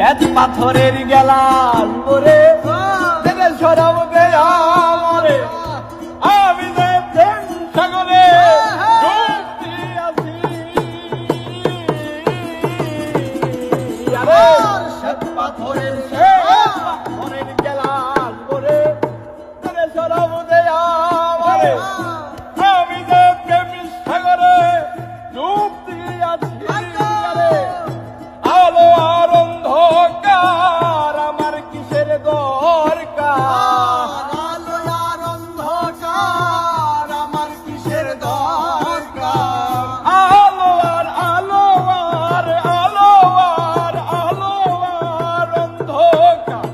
শ্বেত পাথরের গেলাম ওরে সরাব দে আমারে আমি যে প্রেম সাগরে ডুবতে আছি আরে শ্বেত পাথরের গেলাম ওরে সরাব দে আমারে আমি যে প্রেম সাগরে ডুবতে আছি আলো আর অন্ধকার আমার কিসের দরকার আলো আর অন্ধকার আমার কিসের দরকার আলো আর আলো আর আলো আর আলো আর অন্ধকার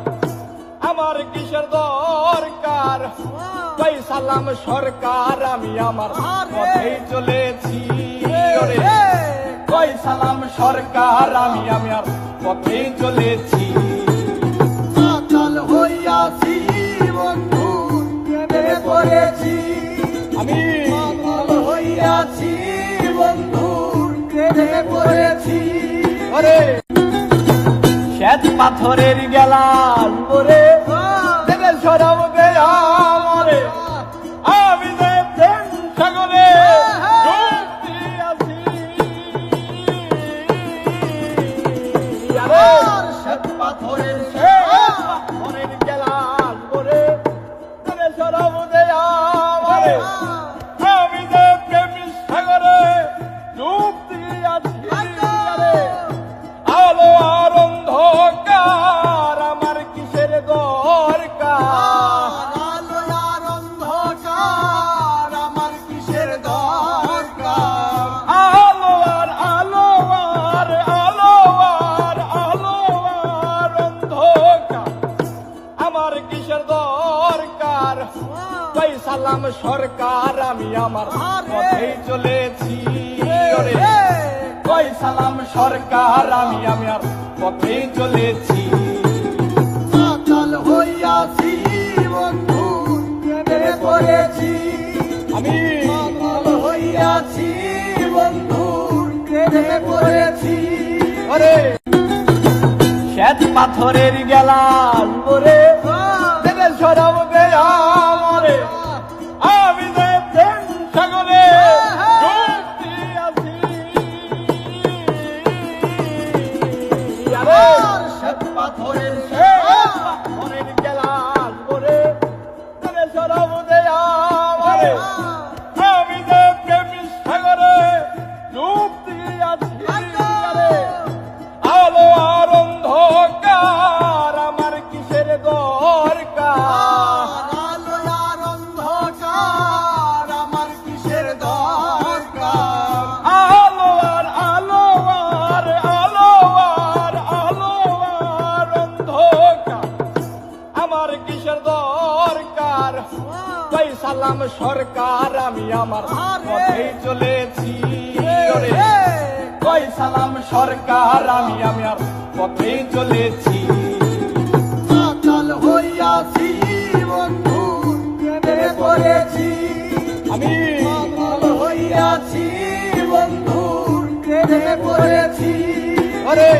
আমার কিসের দরকার কই সালাম সরকার আমি আমার পথেই চলেছি ওরে কই সালাম সরকার আমি আমার পথেই চলেছি মাতাল হইয়াছি বন্ধু প্রেমে পড়েছি আমি মাতাল হইয়াছি বন্ধু প্রেমে পড়েছি ওরে শ্বেত পাথরের গেলাম ওরে সরাব দে আমারে আমি যে প্রেম সাগরে ডুবতে আছি আরে শ্বেত পাথরের গেলাম ওরে সরাব দে আমারে আমি যে প্রেম সাগরে ডুবতে আছি আলো আর অন্ধকার আমার কিসের দরকার আলো আর অন্ধকার আমার কিসের দরকার আলো আর আলো আর আলো আর আলো আর অন্ধকার আমার কিসের দরকার কই সালাম সরকার আমি আমার পথেই চলেছি ওরে কই সালাম সরকার আমি আমার পথেই চলেছি মাতাল হইয়াছি বন্ধু প্রেমে পড়েছি আমি মাতাল হইয়াছি বন্ধু প্রেমে পড়েছি ওরে শ্বেত পাথরের গেলাম ওরে সরাব দে আমারে আমি যে প্রেম সাগরে ডুবতে আছি আরে শ্বেত পাথরের গেলাম ওরে সরাব দে আমারে আমি যে প্রেম সাগরে ডুবতে আছি আলো আর অন্ধকার আমার কিসের দরকার আলো আর অন্ধকার আমার কিসের দরকার আলো আর আলো আর আলো আর আলো আর অন্ধকার আমার কিসের দরকার কই সালাম সরকার আমি আমার পথেই চলেছি ওরে কই সালাম সরকার আমি আমার পথেই চলেছি মাতাল হইয়াছি বন্ধু প্রেমে পড়েছি আমি মাতাল হইয়াছি বন্ধু প্রেমে পড়েছি ওরে